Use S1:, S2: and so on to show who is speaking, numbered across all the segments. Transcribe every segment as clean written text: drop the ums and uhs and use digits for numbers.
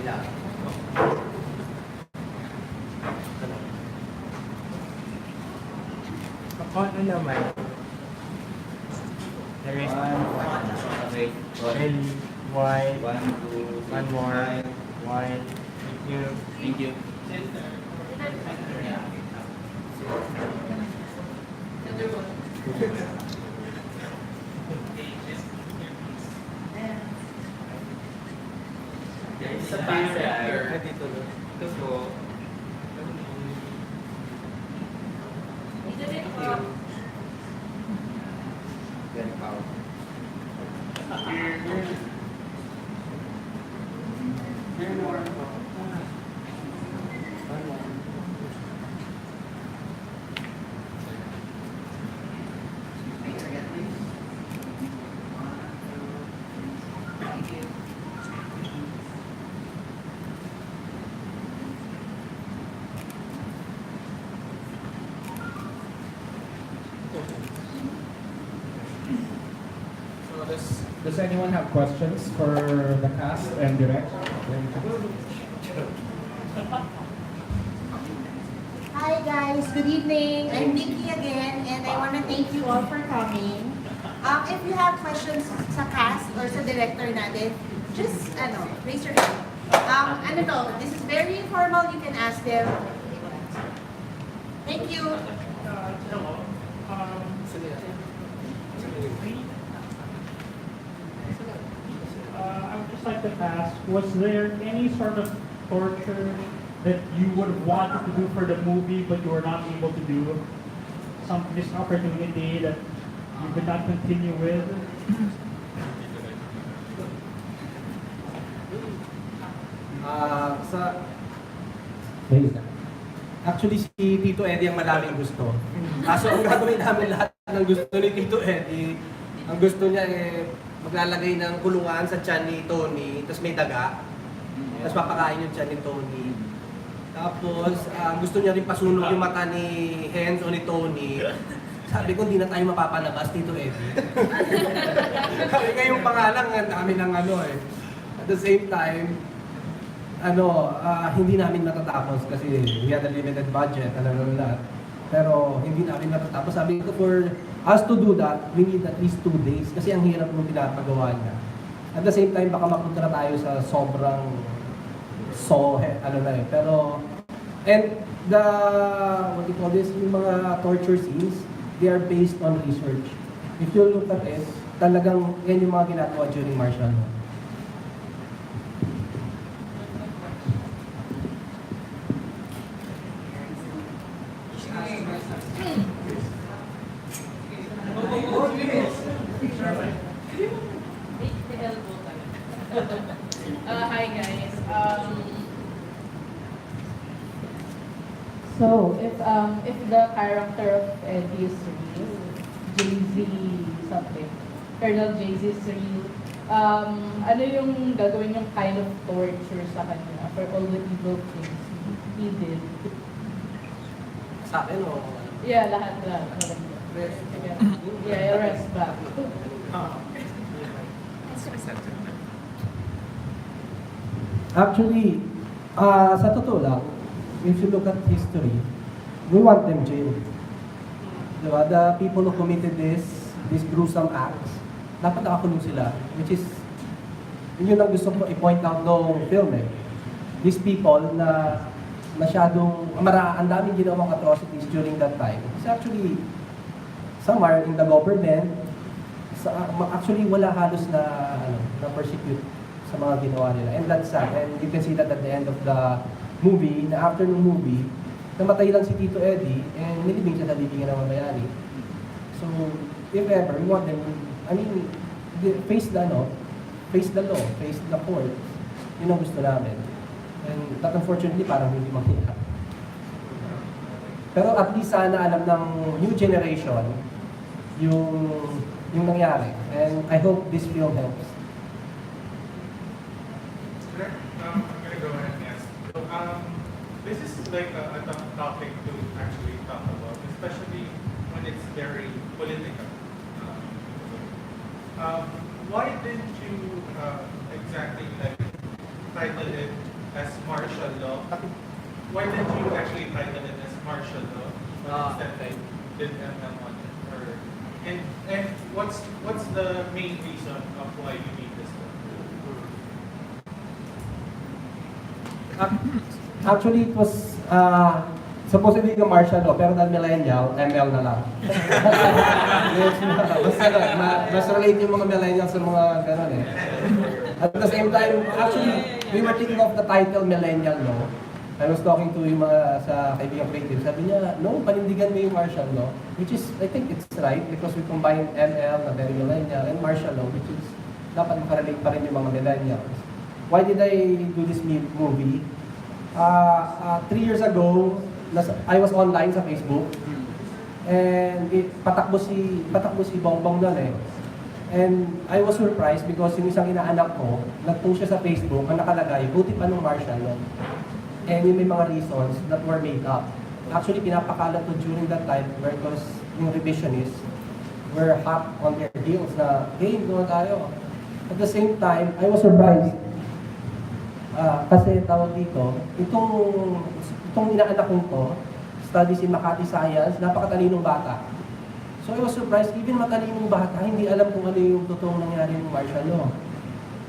S1: lang.
S2: Ano naman? The rest.
S1: Okay.
S2: L, Y,
S1: 1, 2, 3,
S2: one more, Y. Thank you.
S1: Thank you. Sa passer. Ito po. Very powerful.
S3: Does anyone have questions for the cast and direct?
S4: Hi guys, good evening. I'm Nikki again and I want to thank you all for coming. If you have questions sa cast or sa director natin, just raise your hand. This is very informal, you can ask them. Thank you.
S5: I would just like to ask, was there any sort of torture that you would have wanted to do for the movie but you were not able to do? Some missed opportunity that you could not continue with?
S6: Actually, si Tito Eddie ang maraming gusto. Kaso ang gagawin namin lahat ng gusto ni Tito Eddie, ang gusto niya maglalagay ng kulungan sa tiyan ni Tony, tapos may daga, tapos papakain yung tiyan ni Tony. Tapos, gusto niya rin pasunog yung mata ni Hens o ni Tony. Sabi ko, hindi na tayo mapapalabas, Tito Eddie. Sabi nga yung pangalan, ang dami ng At the same time, hindi namin matatapos kasi we had a limited budget, lahat. Pero hindi namin matatapos. Sabi ko, for us to do that, we need at least 2 days kasi ang hirap ng pinapagawa niya. At the same time, baka mapunta na tayo sa sobrang Pero, and what do you call this, yung mga torture scenes, they are based on research. If you look at it, talagang yan yung mga ginagawa during martial law.
S7: Hi guys.
S8: So if the character of Eddie is real, Jay-Z something, Colonel Jay-Z is real, ano yung gagawin yung kind of torture sa kanya for all the evil things he did?
S6: Sa akin o?
S8: Yeah, lahat. Yeah, arrest back.
S6: Actually, sa totoo lang, if you look at history, we want them jailed. Diba? The people who committed these gruesome acts, dapat nakakulong sila. Which is, yun ang gusto ko i-point out noong film These people na masyadong, ang daming ginawang atrocities during that time. It's actually, some are in the government, actually wala halos na persecute sa mga ginawa nila. And that's sad. And you can see that at the end of the movie, na after ng movie, namatay lang si Tito Eddie and nilibing siya sa libingan ng mamayani. So, if ever, we want them, face the law, face the court. Yun ang gusto namin. And that unfortunately, parang hindi mangyayari. Pero at least sana alam ng new generation yung nangyari. And I hope this film helps.
S9: I'm going to go ahead and ask. So, this is like a tough topic to actually talk about, especially when it's very political. Why didn't you exactly title it as martial law. Why did you actually title it as martial law instead did ML on it? Or, and what's the main reason of why you need this one?
S6: Actually, it was supposedly yung martial law, pero dahil millennial, ML na lang. Yes, mas relate yung mga millennials sa mga gano'n eh. At the same time, actually, we were thinking of the title millennial law. I was talking to yung mga sa kaibigan creative. Sabi niya, no, panindigan mo yung martial law. Which is, I think it's right because we combine ML na very millennial and martial law, which is dapat makarelate pa rin yung mga millennials. Why did I do this movie? 3 years ago, I was online sa Facebook. And patakbo si Bongbong doon eh. And I was surprised because yung isang inaanak ko, nag-post siya sa Facebook, ang nakalagay, buti pa nung martial law. And yung may mga reasons that were made up. Actually, pinapakalat to during that time because yung revisionists were hot on their heels na, hey, doon tayo. At the same time, I was surprised. Kasi tawag dito, itong inaanak kong to, studies in Makati Science, napakatalinong bata. So I was surprised, even matalinong bata, hindi alam kung ano yung totoong nangyari ng martial law.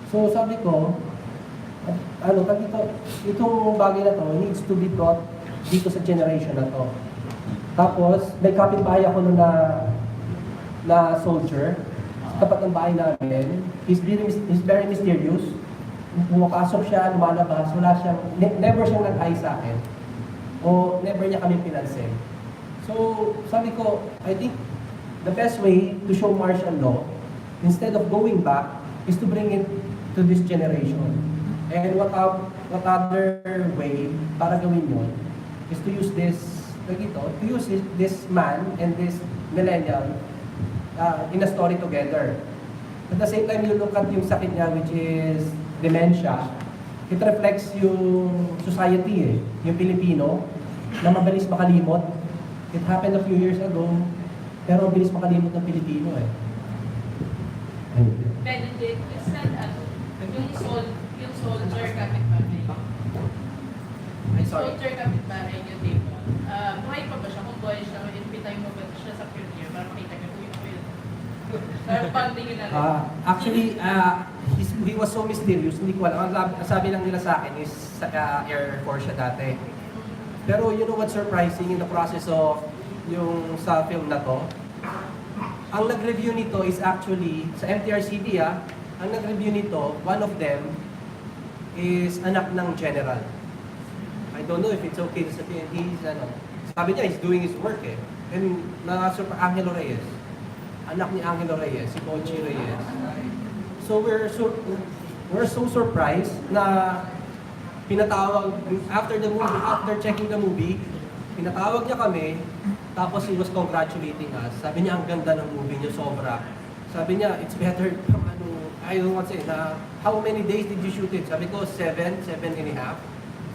S6: So sabi ko, itong bagay na to needs to be brought dito sa generation na to. Tapos, may kapitbahay ako nun na soldier, sa tapat ng bahay namin. He's very mysterious. Pumapasok siya, lumalabas, never siyang nag-eye sa akin. O never niya kami pinansin. So, sabi ko, I think the best way to show martial law, instead of going back, is to bring it to this generation. And what other way para gawin yun is to use this man and this millennial in a story together. At the same time, you look at yung sakit niya, which is dementia. It reflects yung society yung Pilipino, na mabilis makalimot. It happened a few years ago, pero mabilis makalimot ng Pilipino
S8: Benedict, is that yung soldier kapitbahay? Soldier kapitbahay niyo, diba? Buhay pa ba siya? Kung buhay siya, invitay mo ba siya sa premiere para makita niyo yung film? Para pagtingin na rin.
S6: Actually, he was so mysterious, hindi ko alam. Ang sabi lang nila sa akin is sa Air Force siya dati. Pero you know what's surprising in the process of yung sa film na to? Ang nag-review nito is actually, sa MTRCB ang nag-review nito, one of them is anak ng general. I don't know if it's okay to sabihin, sabi niya, he's doing his work And Angelo Reyes. Anak ni Angelo Reyes, si Pochi Reyes. So we're so surprised na pinatawag, after checking the movie, pinatawag niya kami, tapos he was congratulating us. Sabi niya, ang ganda ng movie niyo, sobra. Sabi niya, it's better, I don't want to say, how many days did you shoot it? Sabi ko, 7 and a half.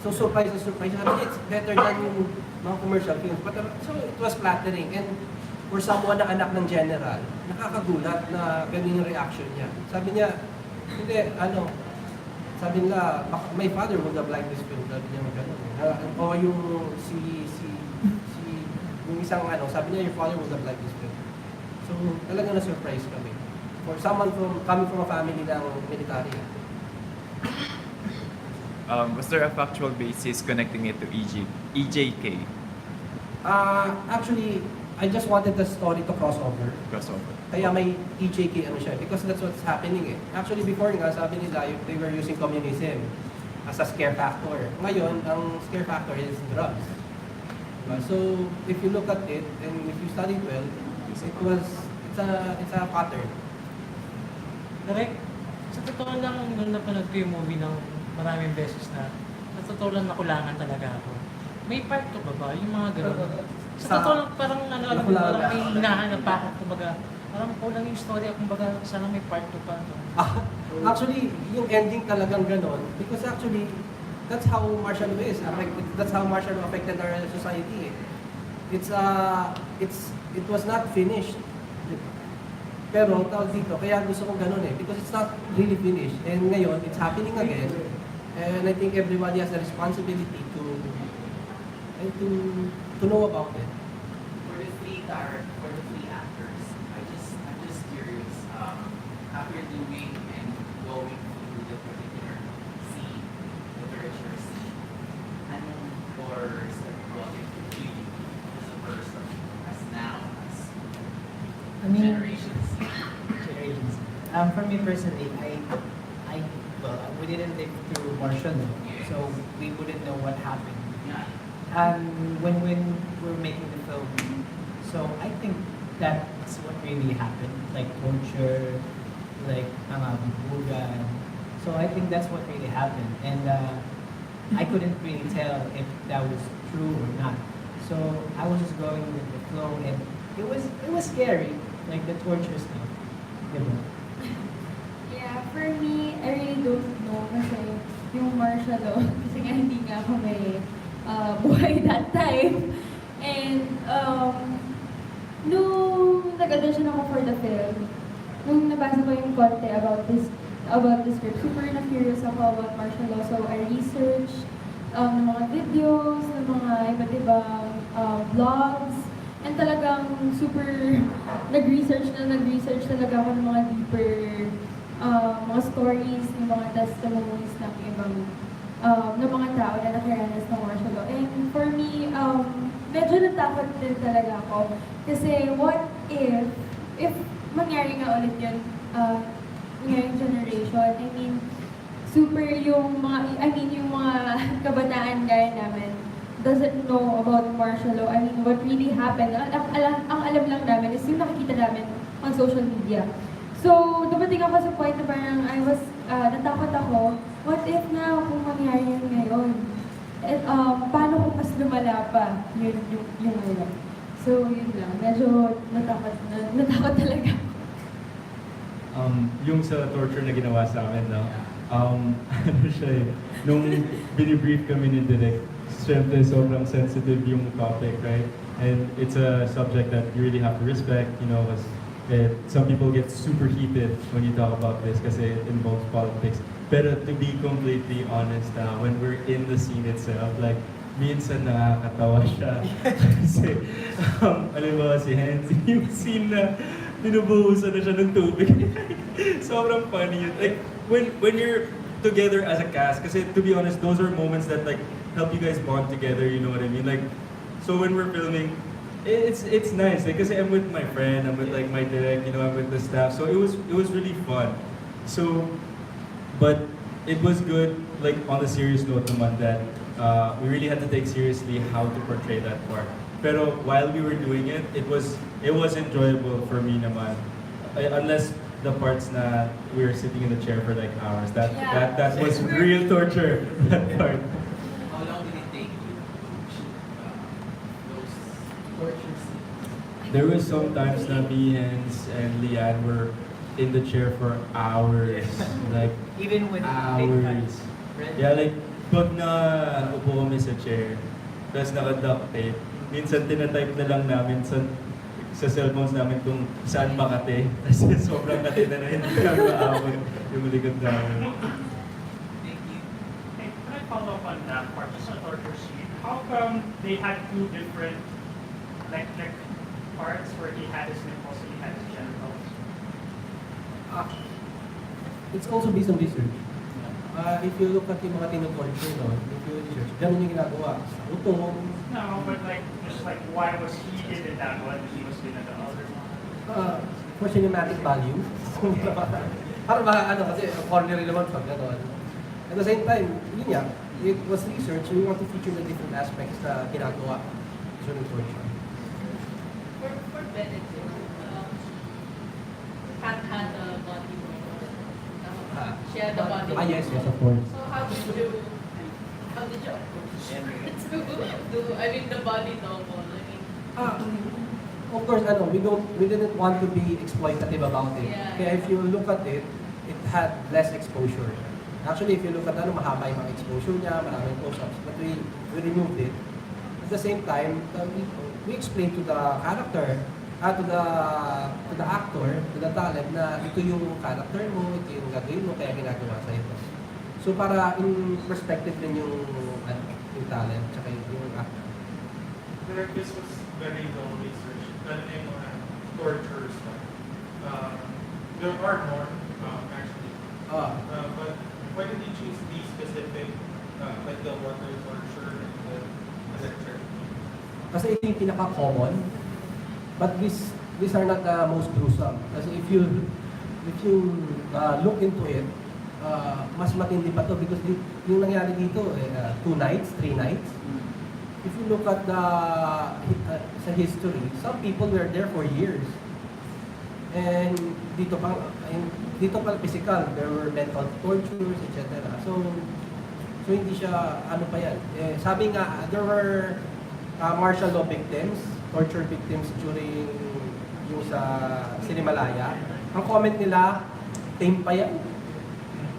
S6: So surprise. Sabi niya, it's better than yung mga commercial films. But, so it was flattering. And for someone na anak ng general, nakakagulat na ganyan yung reaction niya. Sabi niya, hindi, sabi nila, my father would have liked this film. Sabi niya, gano'n. O yung yung isang sabi niya, your father would have liked this film. So, talaga na-surprise kami. For someone coming from a family ng military.
S7: Was there a factual basis connecting it to EJK?
S6: Actually, I just wanted the story to crossover. Kaya may EJK siya, because that's what's happening Actually, before nga, sabi nila, they were using communism as a scare factor. Ngayon, ang scare factor is drugs. So, if you look at it, and if you study it well, it's a pattern.
S2: Direct, sa totoo lang, nung napanood ko yung movie ng maraming beses na totoo lang nakulangan talaga ako. May part ko ba? Yung mga gano'n. Sa totoo lang, parang parang may hinahanap pa ako, kumbaga, parang kulang yung story, kumbaga, sana may part 2 pa.
S6: Actually, yung ending talagang gano'n, because actually, that's how martial law is. That's how martial law affected our society. It was not finished. Pero tawag dito, kaya gusto kong ganun because it's not really finished. And ngayon, it's happening again. And I think everybody has the responsibility to know about it.
S10: For the three actors, I'm just curious, after doing and going through the particular scene, literature scene, anong course that what it could do as a person, as now, as Generation C?
S11: Generations. For me personally, well, we didn't live through martial law, so we wouldn't know what happened.
S10: Yeah.
S11: When we were making the film, so I think that's what really happened, like torture, like bugan. So I think that's what really happened, and I couldn't really tell if that was true or not. So I was just going with the flow, and it was scary, like the torture stuff. Diba?
S12: Yeah, for me, I really don't know kasi yung martial law, kasi nga hindi nga ako may buhay that time. And nung nag-audition ako for the film, nung nabasa ko yung konti about the script, super na-curious ako about martial law. So I researched ng mga videos, ng mga iba't ibang vlogs, and talagang super nag-research talaga ako ng mga deeper mga stories, ng mga testimonies ng ibang ng mga tao na nakaranas ng martial law. And for me, medyo natakot din talaga ako. Kasi what if mangyari nga ulit yun, ngayong generation, I mean, super yung mga kabataan gaya namin doesn't know about martial law. I mean, what really happened. Ang alam lang namin is yung nakikita namin on social media. So, dumating ako sa point na parang natakot ako, what if na kung mangyari yun ngayon? At paano kung mas lumala pa yun yung ngayon? So, yun lang. Medyo natakot talaga ako.
S13: Yung sa torture na ginawa sa amin, no? Ano siya eh, nung binibrief kami ni Direk, syempre sobrang sensitive yung topic, right? And it's a subject that you really have to respect, you know, because some people get super heated when you talk about this kasi it involves politics. Pero to be completely honest, when we're in the scene itself, like, minsan nakakatawa siya. Kasi, alam mo si Hansi, yung scene na binubuhusan na siya ng tubig. Sobrang funny yun. Like, when you're together as a cast, kasi to be honest, those are moments that like help you guys bond together, you know what I mean? Like, so when we're filming, it's nice, like, kasi I'm with my friend, I'm with like my direct, you know, I'm with the staff, so it was really fun. So, but it was good, like on the serious note naman that we really had to take seriously how to portray that part. Pero while we were doing it, it was enjoyable for me naman, unless the parts na we were sitting in the chair for like hours. That was real torture. That part.
S10: How long did it take you to shoot those torture scenes?
S13: There was sometimes na me and Lian were in the chair for hours. Like,
S11: Even with
S13: hours. Yeah, like, pag na upo kami sa chair, tapos naka-duct tape, minsan tinatype na lang namin sa cellphones namin kung saan Makati. Kasi sobrang kati na hindi kami maabot yung likod namin.
S10: Thank you.
S5: Hey, can I follow up on that part, just on torture scene? How come they had two different like parts where he had his nipples and he had his genitals?
S6: It's also based on research. If you look at yung mga tinotorture, no, if you research, ganun yung ginagawa. Sa utong,
S5: No, but like, just like, why was he in that one and he was in the other one?
S6: for cinematic value. Para ano, kasi corner naman pag gano'n. At the same time, yun nga, it was research, so we want to feature the different aspects na ginagawa sa torture.
S8: For Benedict, Pat had a body she had the body
S6: Yes, of course.
S8: So how did you approach to do, I mean, the body double? I mean,
S6: Of course, we didn't want to be exploitative about it.
S8: Yeah.
S6: Kaya if you look at it, it had less exposure. Actually, if you look at mahaba yung mga exposure niya, maraming close-ups, but we removed it. At the same time, we explained to the character, to the actor, to the talent na ito yung character mo, ito yung gagawin mo, kaya ginagawa sa ito. So para in perspective din yung talent, tsaka yung actor.
S9: Direct, this was very well researched. Lalo na yung mga torture stuff. There are more, actually. But why did you choose these specific, like the water torture and the electric?
S6: Kasi ito yung pinaka-common. But these are not the most gruesome. Kasi if you look into it, mas matindi pa to because yung nangyari dito, 2 nights, 3 nights. If you look at sa history, some people were there for years. And dito pa physical, there were mental tortures, etc. So hindi siya, ano pa yan. Sabi nga, there were martial law victims, torture victims during yung sa Sinimalaya. Ang comment nila, tame pa yan.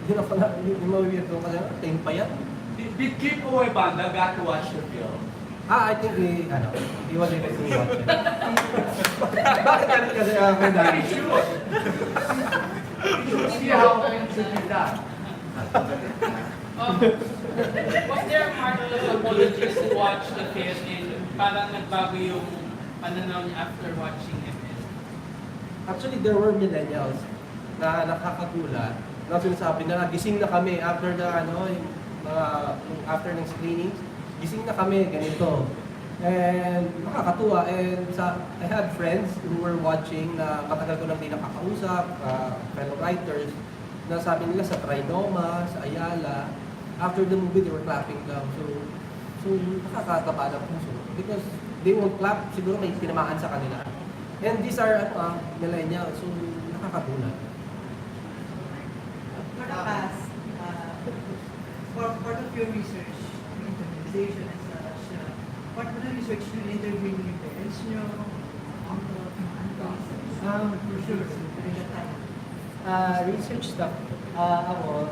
S6: Yun ang pala, yung mawawird ko kasi, tame pa yan.
S10: Did Kim Oy Banda got to watch the film?
S6: I think he was able to watch it. Bakit ganun kasi ako dahil?
S10: See how should be done.
S2: Was there Marco's apologies to watch the film and parang nagbago yung pananaw niya after watching MS?
S6: Actually, there were millennials na nakakagulat na sinasabi na gising na kami after after ng screenings, gising na kami ganito. And nakakatuwa. And I had friends who were watching na matagal ko nang di nakakausap, fellow writers, na sabi nila sa Trinoma, sa Ayala, after the movie, they were clapping down. So nakakataba ng puso. Because they won't clap, siguro may tinamaan sa kanila. And these are millennials, so nakakagulat.
S14: For the past, for part of your research, immunization and such, what were the research nyo, interviewing yung parents nyo, for sure, during that time?
S11: Research stuff, ako,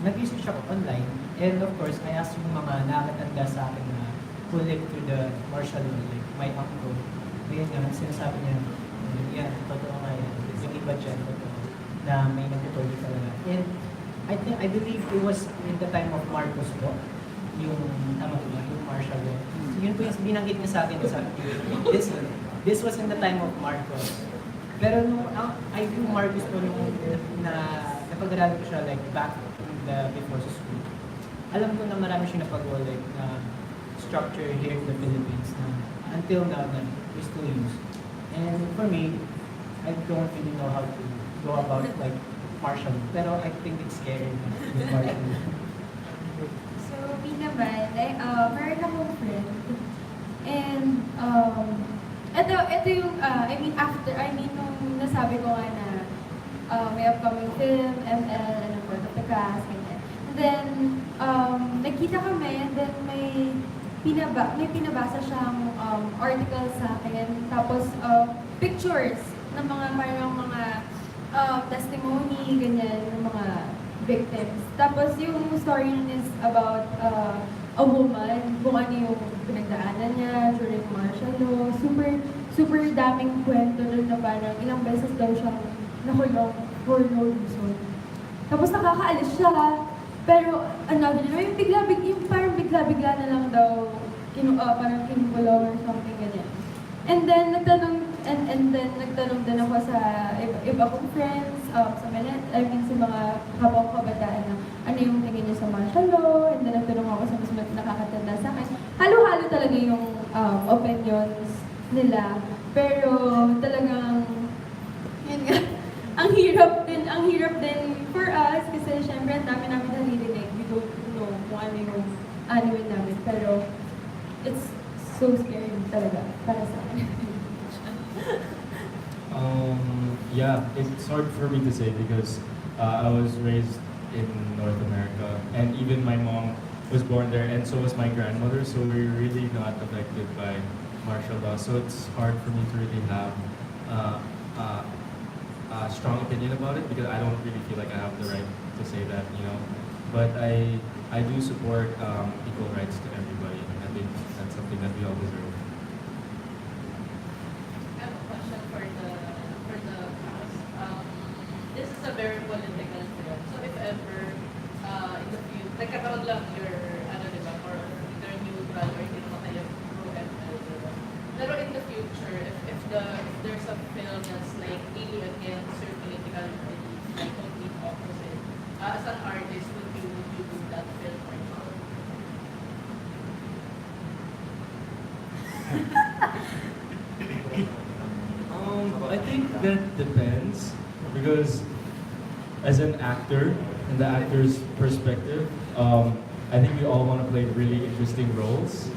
S11: nag-research ako online, and of course, I asked yung mga nakatanda sa akin na who lived through the martial law, like my uncle. Ngayon nga, sinasabi niya, yan, totoo nga yan. Yung iba dyan, totoo, na may nagtutuloy talaga. And I believe it was in the time of Marcos po, yung, tama ko ba, yung martial law. Yun po yung binanggit niya sa akin, this was in the time of Marcos. Pero nung, I think Marcos po nung napag-aralan ko siya like back before sa school. Alam ko na marami siya napag-like na structure here in the Philippines na until now na we still use. And for me, I don't really know how to go about like martial law. Pero I think it's scary with martial law.
S12: So, me naman, meron akong friend. And, ito yung, nung nasabi ko nga na may upcoming film, ML, and I'm part of the cast, ganyan. And then, nagkita kami, and then may pinabasa siyang article sa akin, tapos pictures ng parang mga testimony, ganyan, ng mga victims. Tapos yung story nun is about a woman, kung ano yung pinagdaanan niya during martial law. Super daming kwento nun na parang ilang beses daw siyang nakulong for no reason. Tapos nakakaalis siya, pero another, yung parang bigla-bigla na lang daw, parang kinukulong or something ganyan. And then nagtanong din ako sa iba kong friends, sa mga kapwa kabataan na ano yung tingin niya sa martial law, and then nagtanong ako sa mas nakakatanda sa akin. Halo-halo talaga yung opinions nila. Pero talagang, yun nga, ang hirap din for us kasi syempre ang dami namin naririnig. We don't know kung ano yung anime namin. Pero it's so scary talaga para sa akin.
S13: Yeah, it's hard for me to say because I was raised in North America, and even my mom was born there, and so was my grandmother, so we're really not affected by martial law. So it's hard for me to really have a strong opinion about it because I don't really feel like I have the right to say that, you know. But I do support equal rights to everybody. I think that's something that we all deserve.
S8: I have a question for the cast. This is a very political film. So if ever in background lang, you're, ano diba, or either neutral or hindi naman kayo pro-ML, diba? Pero in the future, if there's a film that's like really against your political beliefs, like complete opposite, as an artist, would you do that film or not?
S13: I think that depends because as an actor, in the actor's perspective, I think we all want to play really interesting roles.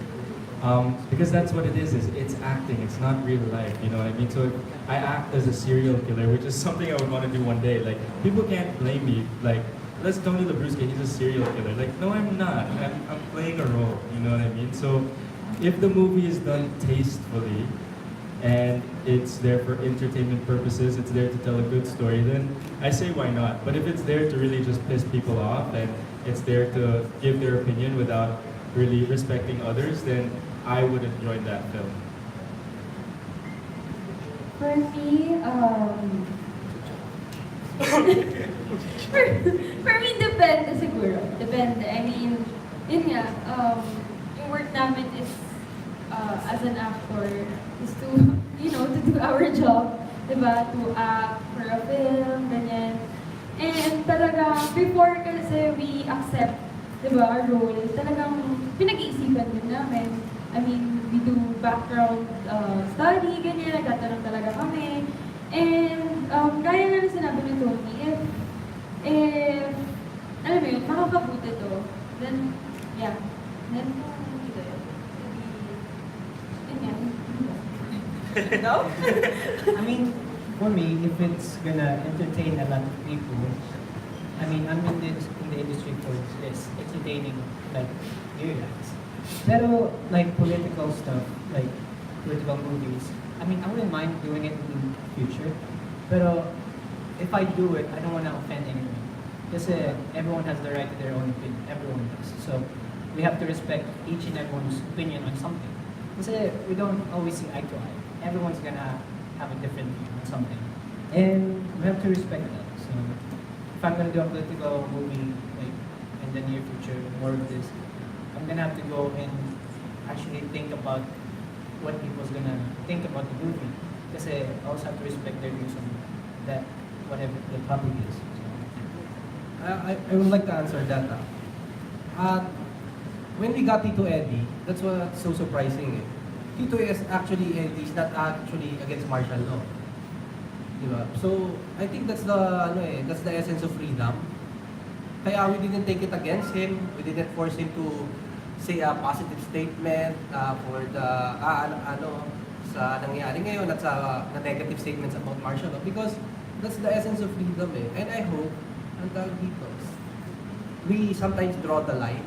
S13: Because that's what it is, it's acting, it's not real life, you know what I mean? So if I act as a serial killer, which is something I would want to do one day, like, people can't blame me, like, let's Tony Labrusca, he's a serial killer. Like, no, I'm not, I'm playing a role, you know what I mean? So if the movie is done tastefully, and it's there for entertainment purposes, it's there to tell a good story, then I say why not? But if it's there to really just piss people off, and it's there to give their opinion without really respecting others, then I wouldn't join that film.
S12: For me, for me, depende siguro. Depende. I mean, yun nga, yung work namin is, as an actor, is to, you know, to do our job, diba? To act for a film, ganyan. And talaga, before kasi we accept, diba, our role, talagang pinag-iisipan din namin. I mean, we do background study, ganyan, nagtatanong talaga kami. And gaya nga na sinabi ni Tony, if alam mo yun, makakabuti to, then, yeah, then,
S11: No? I mean, for me, if it's gonna entertain a lot of people, I mean, I'm in the industry for this, entertaining, like, you guys. Pero, like, political stuff, like, political movies, I mean, I wouldn't mind doing it in the future. Pero, if I do it, I don't want to offend anyone. Kasi everyone has the right to their own opinion. Everyone does. So, we have to respect each and everyone's opinion on something. Kasi we don't always see eye to eye. Everyone's gonna have a different view on something. And we have to respect that. So, if I'm gonna do a political movie, like, in the near future, more of this, I'm gonna have to go and actually think about what people's gonna think about the movie. Kasi I also have to respect their views on that, whatever the topic is. So,
S6: I would like to answer that. When we got Tito Eddie, that's what's so surprising. Tito is actually, Eddie is not actually against martial law. Diba? So, I think that's that's the essence of freedom. Kaya we didn't take it against him. We didn't force him to say a positive statement for the, sa nangyayari ngayon at sa negative statements about martial law because that's the essence of freedom eh. And I hope, ang tawag dito, we sometimes draw the line.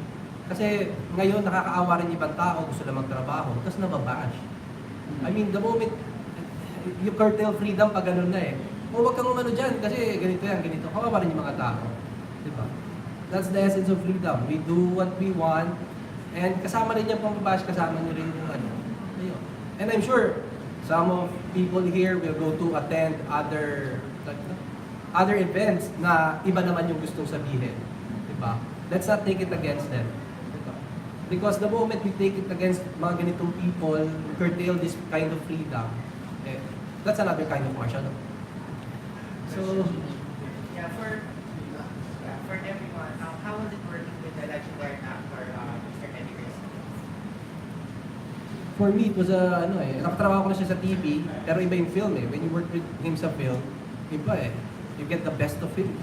S6: Kasi ngayon nakakaawa rin ibang tao, gusto na magtrabaho, tapos nababash. I mean, the moment you curtail freedom pag ganun na eh. O wag kang umano dyan kasi ganito yan, ganito. Kawawa rin yung mga tao. Diba? That's the essence of freedom. We do what we want. And kasama rin yung pambabash, kasama nyo rin yung ano. Ayun. And I'm sure some of people here will go to attend other events na iba naman yung gustong sabihin. Diba? Let's not take it against them. Diba? Because the moment we take it against mga ganitong people, curtail this kind of freedom, that's another kind of martial law. So,
S10: for everyone, how was it working with the legendary actor, Mr. Eddie Garcia?
S6: for me, it was nakatrabaho ko na siya sa TV, pero iba yung film eh. When you work with him sa film, iba eh. You get the best of him.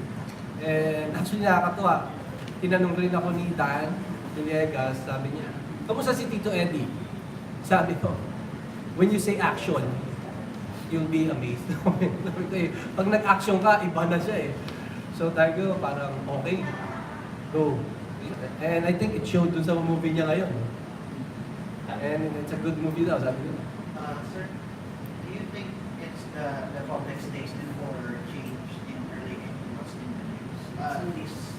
S6: And actually nakakatuwa, tinanong rin ako ni Dan Villegas, sabi niya, kamusta si Tito Eddie? Sabi ko, when you say action, you'll be amazed. Pag nag-action ka, iba na siya eh. So tayo parang okay, go. And I think it showed dun sa movie niya ngayon. And it's a good movie daw, sabi ko.
S10: Sir, do you think it's the public's taste for change in relation to what's in the news? At least,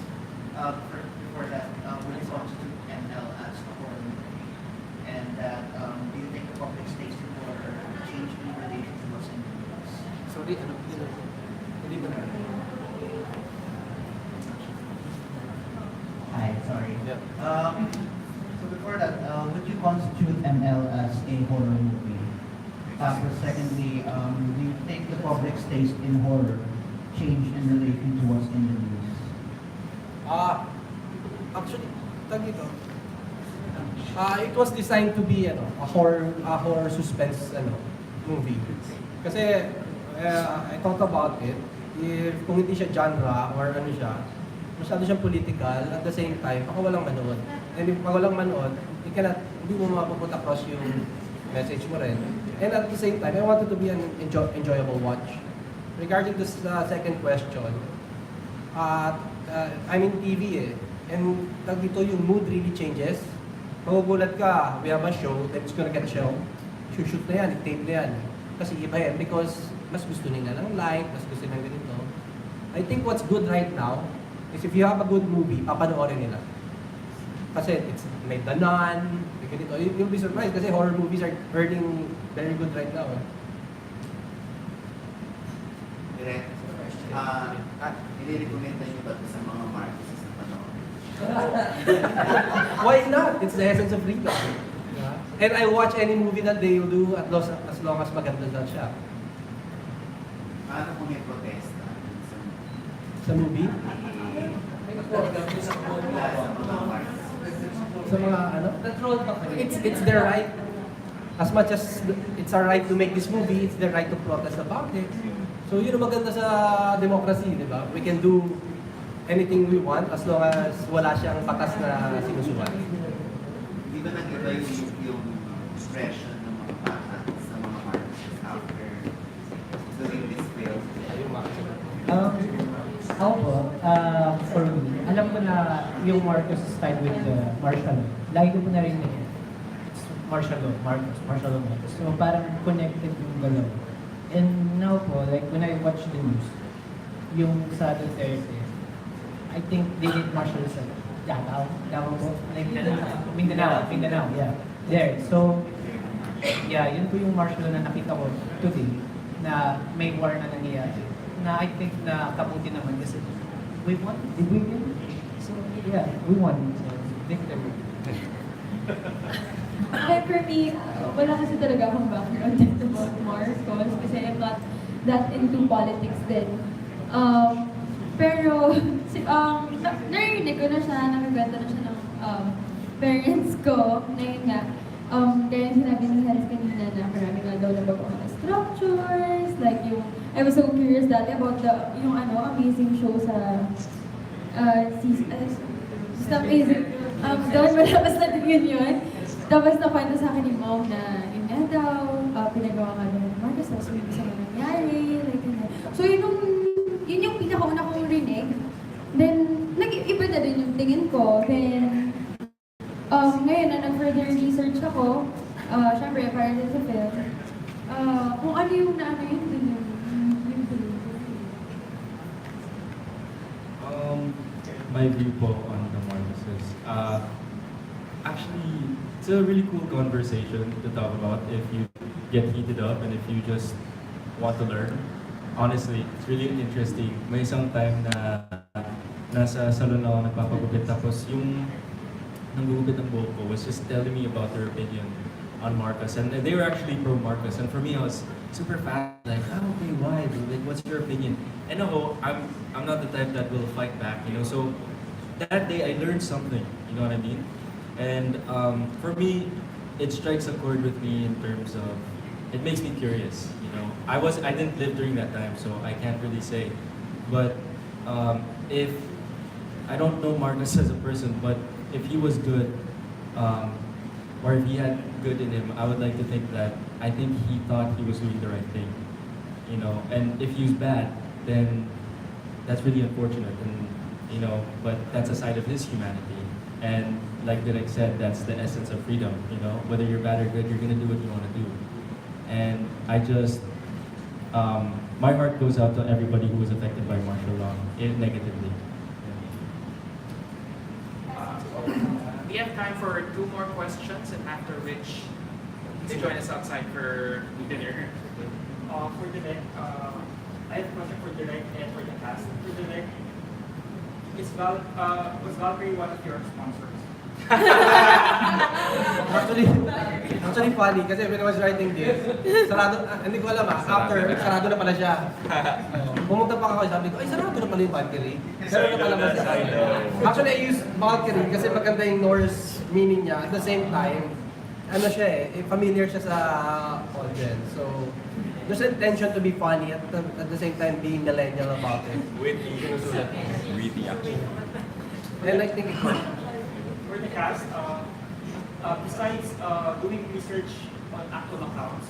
S10: before that, when it comes to ML as a horror movie, and that, do you think the public's taste for change in relation to what's in the news?
S6: Sorry, hindi ba na?
S10: Hi, sorry.
S15: So before that, would you constitute ML as a horror movie? Secondly, do you think the public's taste in horror changed in relation to what's in the news?
S6: Actually, tag ito. It was designed to be a horror suspense movie. Kasi I thought about it, if kung hindi siya genre or masyado siyang political, at the same time, baka walang manood. And if walang manood, hindi mo mapuput across yung message mo rin. And at the same time, I wanted to be an enjoyable watch. Regarding this second question, I'm in TV and dito yung mood really changes. Magugulat ka, we have a show, then it's gonna get a show. Shoot na yan, tape na yan. Kasi iba yan, because mas gusto nila ng light, mas gusto nila ganito. I think what's good right now is if you have a good movie, papanoorin nila. Kasi may The Nun, may ganito. You'll be surprised kasi horror movies are earning very good right now.
S10: Direct. Nire-recommenda niyo ba ito sa mga markets na panahon?
S6: Why not? It's the essence of freedom. And I watch any movie that they will do as long as maganda na siya.
S10: Paano kung may protesta?
S6: Sa movie? Sa mga it's their right. As much as it's our right to make this movie, it's their right to protest about it. So yun ang maganda sa democracy, di ba? We can do anything we want as long as wala siyang batas na sinusulat.
S10: Hindi ba nag-iba yung expression ng mga bata sa mga markets after doing this film?
S11: Ako po, for me, alam ko na yung Marcos style with the martial law. Lagi ko po narinig. It's martial law, martial law. So parang connected yung galaw. And now po, like when I watch the news, yung sa Duterte, I think they did martial law sa Davao po, like Mindanao, yeah. There, so, yeah, yun po yung martial law na nakita ko today, na may war na nangyayari. Na I think na kabuti naman kasi we won. Did we win? So yeah, we won. So victory.
S12: Okay, for me, wala kasi talaga akong background about Marcos kasi I'm not that into politics din. Pero narinig ko na siya, nakaganda na siya ng parents ko na yun nga. Kaya sinabi ni Harris kanina na marami nga daw na bagong structures, like yung, I was so curious dati about yung amazing show sa just amazing. Doon basta din yun. Tapos nakwento sa akin ni Mom na yun nga daw, pinagawa nga daw ng Marcos, tapos may isa nangyari, like yun. So yun yung pinakauna kong rinig. Then, nag-iba na din yung tingin ko. Then, ngayon na nag-further research ako, syempre, para din sa film, kung ano yung naano yun din yung
S13: my view po on the Marcoses. Actually, it's a really cool conversation to talk about if you get heated up and if you just want to learn. Honestly, it's really interesting. May isang time na nasa salon ako nagpapagupit tapos yung nanggugupit ng buhok ko was just telling me about their opinion on Marcos, and they were actually pro Marcos, and for me I was super fast, like, okay, why? Like, what's your opinion? And no, I'm not the type that will fight back, you know. So that day I learned something, you know what I mean? And for me, it strikes a chord with me in terms of it makes me curious, you know. I didn't live during that time, so I can't really say. But if I don't know Marcos as a person, but if he was good, or if he had good in him, I would like to think that I think he thought he was doing the right thing, you know. And if he's bad, then that's really unfortunate, and you know. But that's a side of his humanity, and like Derek said, that's the essence of freedom, you know. Whether you're bad or good, you're gonna do what you want to do. And I just, my heart goes out to everybody who was affected by martial law negatively.
S7: We have time for 2 more questions, and after which they join us outside for dinner.
S5: For Direk, I have a question for Direk and for the cast. For Direk, Was Valkyrie one of your sponsors?
S6: Actually funny kasi when I was writing this, sarado, hindi ko alam after, sarado na pala siya. Pumunta pa ako, sabi ko, ay sarado na pala yung Valkyrie. Sarado na pala ba siya? Actually, I use Valkyrie kasi maganda yung Norse meaning niya. At the same time, ano siya familiar siya sa audience. So, there's an intention to be funny at the same time being millennial about it.
S1: Witty. Witty actually.
S6: And I think
S5: For the cast, besides doing research on actual accounts,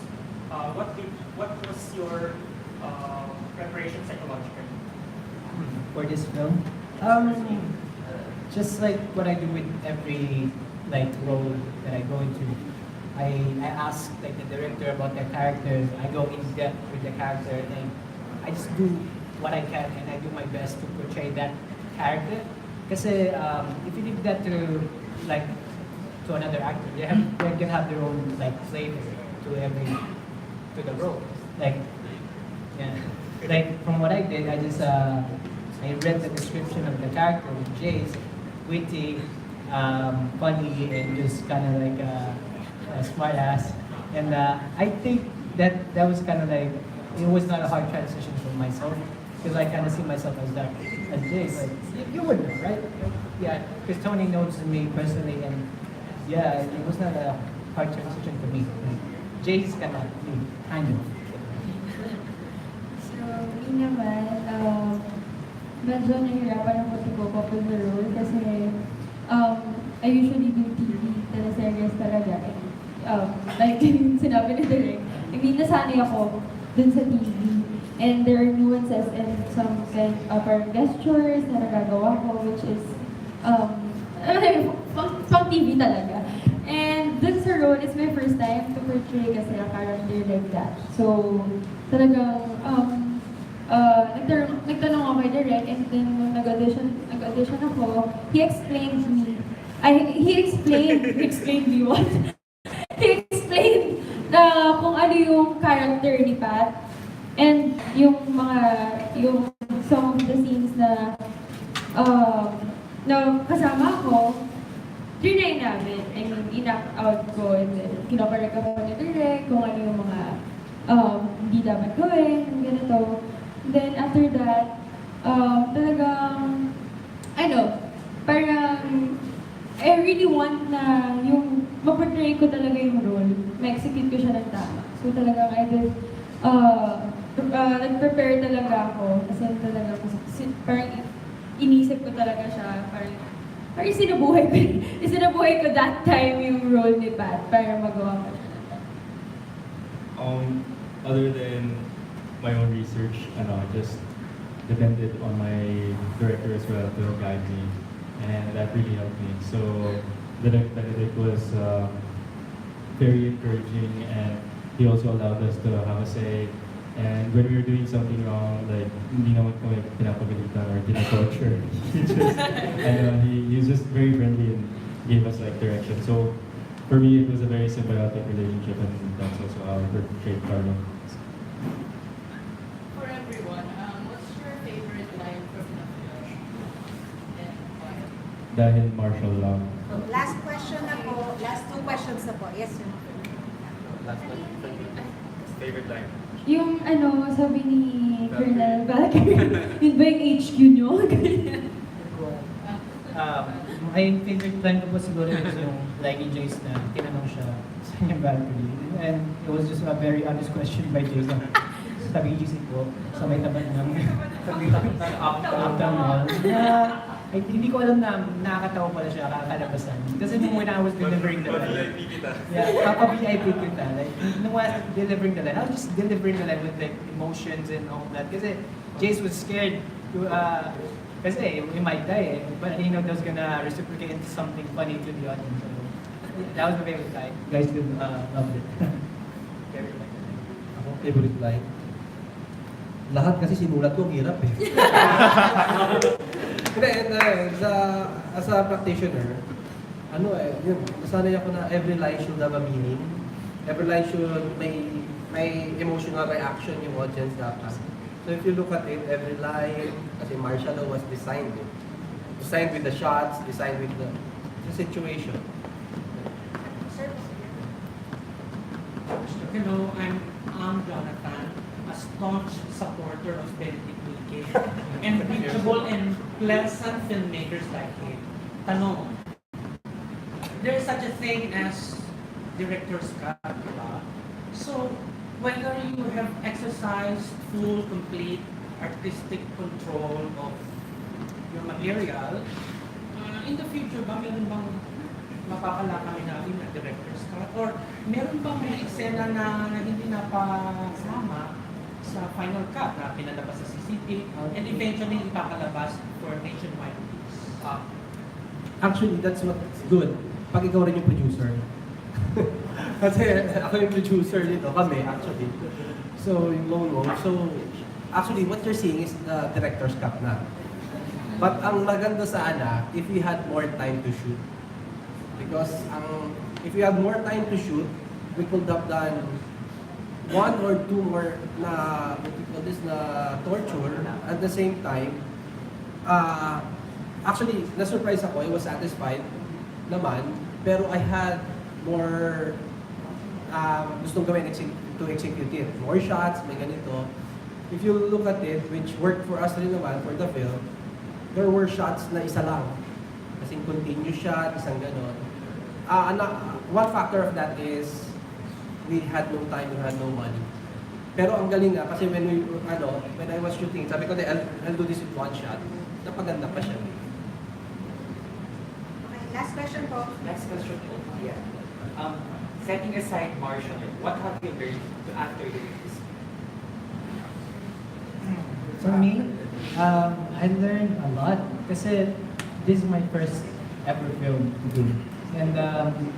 S5: what was your preparation psychologically?
S11: For this film, just like what I do with every like role that I go into, I ask like the director about their characters. I go in depth with the character, and I just do what I can, and I do my best to portray that character. Kasi if you leave that to like to another actor, they can have their own like flavor to the role. Like yeah, like from what I did, I just I read the description of the character with Jace, witty, funny, and just kind of like a smart ass. And I think that was kind of like it was not a hard transition for myself. Because I kind of see myself as that, as Jace. Like, you would know, right? Yeah, because Tony knows me personally, and yeah, it was not a hard transition for me. Jace kind of me, kind of.
S12: So, me naman, medyo nahihirapan ako to cope up with the role kasi I usually do TV, teleseries talaga. Like yung sinabi ni Derek, I mean, nasanay ako dun sa TV. And there are nuances and some kind of gestures na nagagawa ko, which is, pang TV talaga. And dun sa role, it's my first time to portray kasi a character like that. So, talagang, nagtanong ako kay Derek, and then nung nag-audition ako, he explained me what? He explained kung ano yung character ni Pat. And yung some of the scenes na kasama ko, trinay namin. I mean, in-act out ko, and then kinokorek ako ni Derek kung ano yung mga hindi dapat gawin, ganito. Then after that, talagang, parang I really want na yung ma-portray ko talaga yung role, ma-execute ko siya ng tama. So talagang I did, nag-prepare talaga ako kasi talaga parang inisip ko talaga siya, parang sinabuhay ko that time yung role ni Pat para magawa ko siya.
S13: Other than my own research, just depended on my director as well to guide me, and that really helped me. So Benedict was very encouraging, and he also allowed us to have a say. And when we were doing something wrong, like hindi naman kami pinapagalitan or tinatorture, he was just very friendly and gave us like direction. So for me, it was a very symbiotic relationship, and that's also how I portrayed Carlo.
S10: For everyone, what's your favorite line from the film? And why?
S13: Dahil martial law.
S4: Last question na po. Last two questions na po. Yes, sir.
S1: Last one. Favorite line.
S12: Yung sabi ni Colonel Valkyrie, yun ba yung HQ nyo?
S11: My favorite line ko po siguro is yung like ni Jace na tinanong siya sa kanyang Valkyrie. And it was just a very honest question by Jace. Sabi ni Jace ko, sa may taban ng uptown mall. Hindi ko alam na nakakatawa pala siya kakalabasan. Kasi when I was delivering the line. Yeah, papa-VIP kita. Like, nung I was delivering the line, I was just delivering the line with like emotions and all that. Kasi Jace was scared to, kasi we might die but that was gonna reciprocate into something funny to the audience. So, that was my favorite line. Guys did loved it.
S6: Ako, favorite line. Lahat kasi sinulat ko, ang hirap eh. As a practitioner, nasanay ako na every line should have a meaning. Every line should may emotional reaction yung audience dapat. So if you look at it, every line, kasi martial law was designed designed with the shots, designed with the situation.
S2: Hello, I'm Jonathan, a staunch supporter of Benedict Wilke and reachable and pleasant filmmakers like him. Tanong, there is such a thing as director's cut, diba? So, whether you have exercised full, complete artistic control of your material, in the future ba meron bang mapapala kami namin na director's cut? Or meron bang may eksena na hindi napasama sa final cut na pinalabas sa CCTV and eventually ipapalabas for nationwide release?
S6: Actually, that's what's good. Pag ikaw rin yung producer. Kasi ako yung producer dito, kami actually. So, yung lone wolf. So, actually, what you're seeing is the director's cut na. But ang maganda sana, if we had more time to shoot. Because if we had more time to shoot, we could have done 1 or 2 more na, what we call this, na torture. At the same time, actually, na-surprise ako, I was satisfied naman, pero I had more gustong gawin to execute it. More shots, may ganito. If you look at it, which worked for us rin naman for the film, there were shots na isa lang. Kasing continuous shot, isang ganon. One factor of that is we had no time, we had no money. Pero ang galing nga, kasi when I was shooting, sabi ko na, I'll do this with 1 shot. Napaganda pa siya.
S4: Okay, last question po.
S10: Next question po. Yeah. Setting aside martial art, what have you learned after doing this?
S11: For me, I learned a lot kasi this is my first ever film to do. And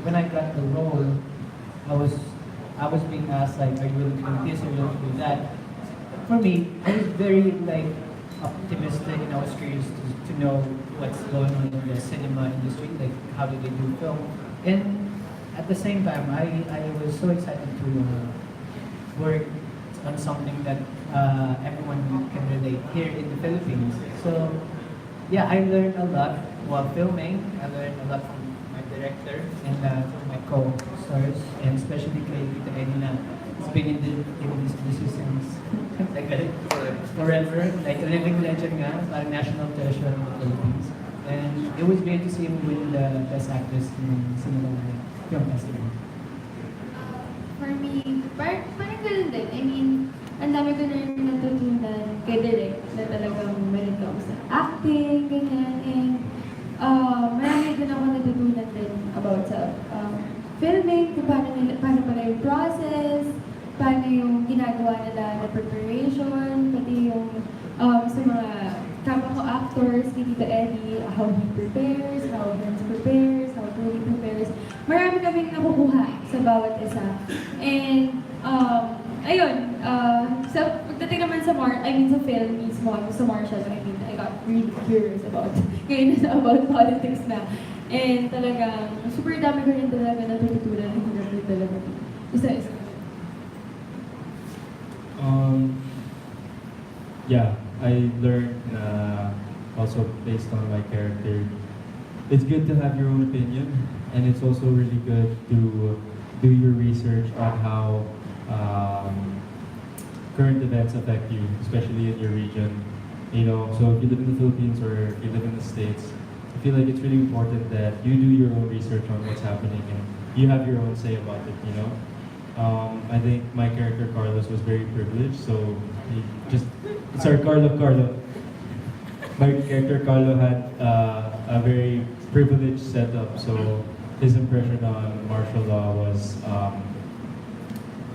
S11: when I got the role, I was being asked like, are you willing to do this, are you willing to do that? For me, I was very like optimistic and I was curious to know what's going on in the cinema industry, like how do they do film. And at the same time, I was so excited to work on something that everyone can relate here in the Philippines. So yeah, I learned a lot while filming. I learned a lot from my director and my co-stars, and especially kay Tita Edina. He's been in this business since like forever, like a living legend nga, parang national treasure in the Philippines. And it was great to see him win the Best Actress in Cinema Film Festival.
S12: For me, parang ganun din. I mean, ang dami ko na rin natutunan kay Direk na talagang meron ako sa acting, ganyan. And marami din ako natutunan din about sa filming, kung paano pala yung process, paano yung ginagawa nila na preparation, pati yung sa mga kapwa ko actors, kay Tito Eddie, how he prepares, how Vince prepares, how Tony prepares. Marami kaming nakukuha sa bawat isa. And, ayun, sa pagdating naman sa sa film mismo, sa martial, I got really curious about politics na. And talagang, super dami ko rin talaga natututunan ng hirap talaga. Isa-isa.
S13: Yeah, I learned also based on my character. It's good to have your own opinion, and it's also really good to do your research on how current events affect you, especially in your region. You know, so if you live in the Philippines or if you live in the States, I feel like it's really important that you do your own research on what's happening and you have your own say about it, you know? I think my character Carlos was very privileged, so he just, sorry, Carlo. My character Carlo had a very privileged setup, so his impression on martial law was,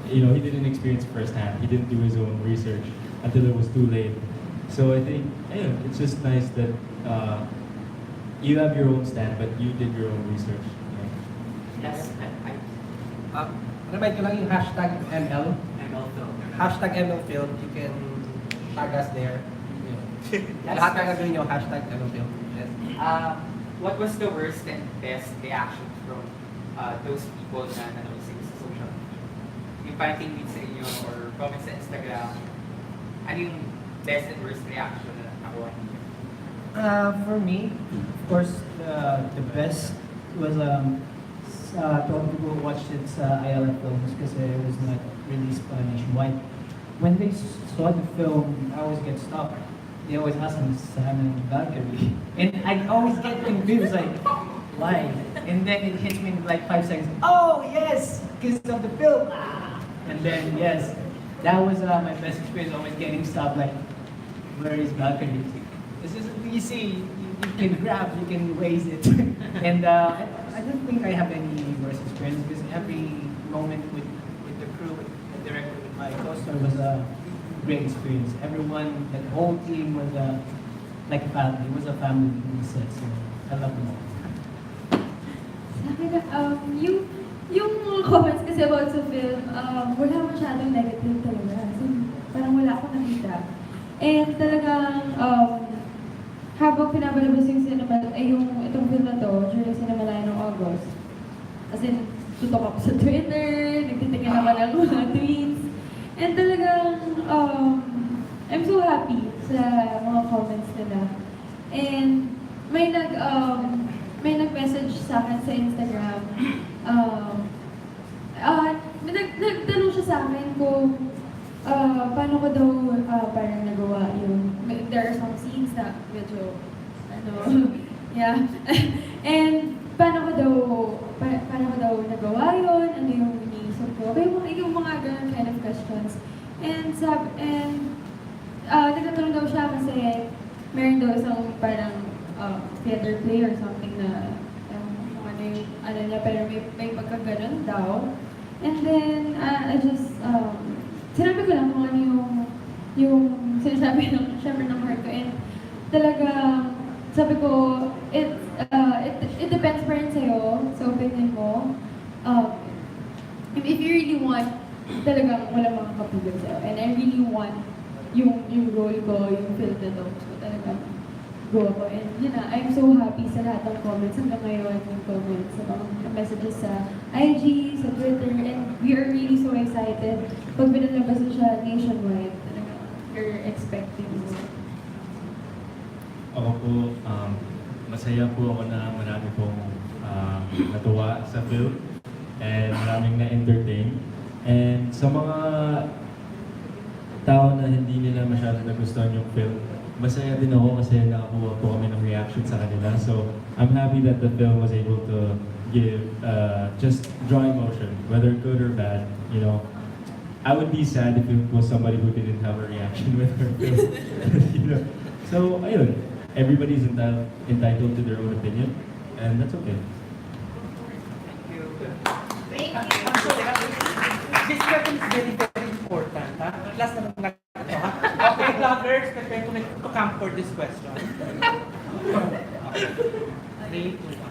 S13: you know, he didn't experience firsthand. He didn't do his own research until it was too late. So I think, yeah, it's just nice that you have your own stand, but you did your own research. You know?
S10: Yes,
S6: Remind ko lang yung hashtag ML.
S10: ML film.
S6: Hashtag ML film. You can tag us there. Lahat na gagawin nyo, hashtag ML film. Yes.
S10: What was the worst and best reaction from those people na nanood sa social media? Yung parang tweet sa inyo or comment sa Instagram, ano yung best and worst reaction na nakuha niyo?
S11: For me, of course, the best was to all people who watched it sa ILF films kasi it was not released nationwide. When they saw the film, I always get stopped. They always ask me, saan ang Valkyrie? And I always get confused, like, why? And then it hits me in like 5 seconds. Oh, yes! Because of the film! Ah! And then, yes, that was my best experience, always getting stopped, like, where is Valkyrie? This is easy. You can grab, you can raise it. And I don't think I have any worse experience because every moment with the crew, with the director, with my co-star was a great experience. Everyone, the whole team was like a family. It was a family in the set, so I love them all.
S12: Sa akin, yung mga comments kasi about sa film, wala masyadong negative talaga. So, parang wala akong nakita. And talagang, habang pinabalabas yung cinema, itong film na to, during Cinemalaya ng August, as in, tutok ako sa Twitter, nagtitingin naman ang mga tweets, and talagang, I'm so happy sa mga comments nila. And may nag-message sa akin sa Instagram, nagtanong siya sa akin kung paano ko daw parang nagawa yun. There are some scenes na medyo, yeah. And paano ko daw nagawa yun? Ano yung iniisip ko? Yung mga ganun kind of questions. And nagtatanong daw siya kasi meron daw isang parang theater play or something na ano niya, pero may pagkaganon daw. And then, I just, sinabi ko lang kung ano yung sinasabi syempre ng heart ko. And talaga, sabi ko, it depends pa rin sa'yo, sa opinion mo. If you really want, talagang walang makakapigil sa'yo. And I really want yung role ko, yung film na to. So talagang, go ako. And yun na, I'm so happy sa lahat ng comments hanggang ngayon, yung comments, sa mga messages sa IG, sa Twitter, and we are really so excited. Pag binalabas na siya nationwide, talagang we're expecting more.
S13: Ako po, masaya po ako na marami pong natuwa sa film and maraming na-entertain. And sa mga tao na hindi nila masyadong nagustuhan yung film, masaya din ako kasi nakakuha po kami ng reaction sa kanila. So, I'm happy that the film was able to give just draw emotion, whether good or bad. You know, I would be sad if it was somebody who didn't have a reaction with her film. You know? So, ayun, everybody's entitled to their own opinion, and that's okay.
S4: Thank you.
S2: This question is very, very important. Last na lang ito, ha? Okay, vloggers, prepare to come for this question. Okay. 3, 2,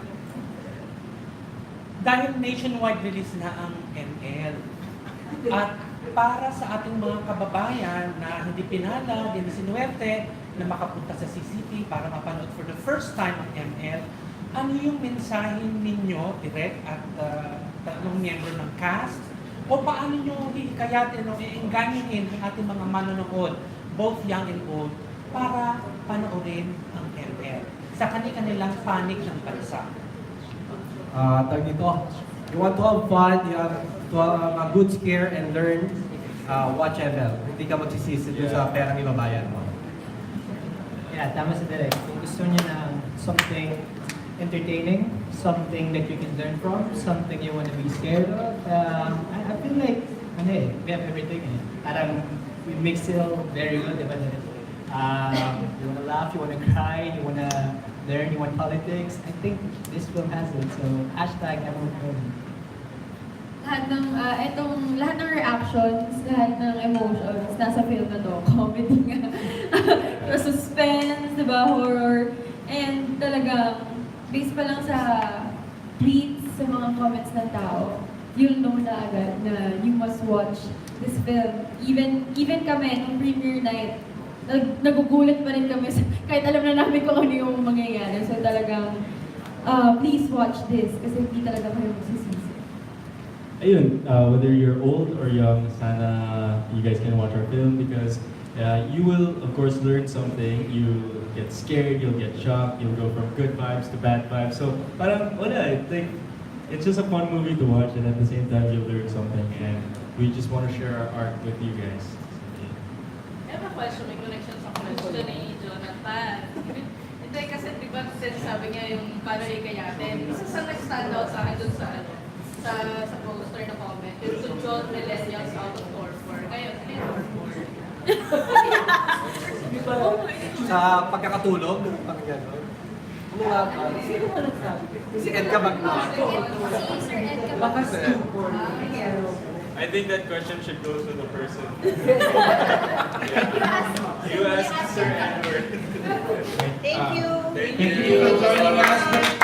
S2: 1. Dahil nationwide release na ang ML, at para sa ating mga kababayan na hindi pinala, hindi sinuwerte, na makapunta sa CCT para mapanood for the first time ang ML, ano yung mensahe ninyo, direct at tatlong miyembro ng cast? O paano nyo hikayatin o iengganyoin ang ating mga manonood, both young and old, para panoorin ang ML sa kanilang panig ng bansa?
S6: Tag dito, you want to have fun, you have to have a good scare and learn, watch ML. Hindi ka magsisisi dun sa perang ibabayan mo.
S11: Yeah, tama sa direct. Kung gusto niyo ng something entertaining, something that you can learn from, something you want to be scared of, I feel like, we have everything. Parang we mix it all very good, diba? You want to laugh, you want to cry, you want to learn, you want politics. I think this film has it, so hashtag #everyone.
S12: Lahat ng reactions, lahat ng emotions, nasa film na to. Comedy nga. Suspense, diba? Horror. And talagang, based pa lang sa tweets, sa mga comments ng tao, you'll know na agad na you must watch this film. Even kami, nung premiere night, nagugulat pa rin kami kahit alam na namin kung ano yung mangyayari. So talagang, please watch this kasi hindi talaga kayo magsisisi.
S13: Ayun, whether you're old or young, sana you guys can watch our film because you will, of course, learn something. You get scared, you'll get shocked, you'll go from good vibes to bad vibes. So parang wala, I think it's just a fun movie to watch and at the same time you'll learn something and we just want to share our art with you guys.
S8: I have a question, may connection sa question ni Jonathan. Hindi kasi di ba sinasabi niya yung paano ikayatin. Isa sa nag-stand out sa akin dun sa sa poster na comment. Yung to John Millennials out of Torpor. Kayo, ano yung Torpor?
S6: Sa pagkakatulog, parang gano'n. Ano nga ba? Sino ba nagsabi? Si Edka Bagno.
S12: Si Sir Edka Bagno.
S1: I think that question should go to the person.
S4: You ask
S1: Sir Edward.
S4: Thank you.
S1: Thank you.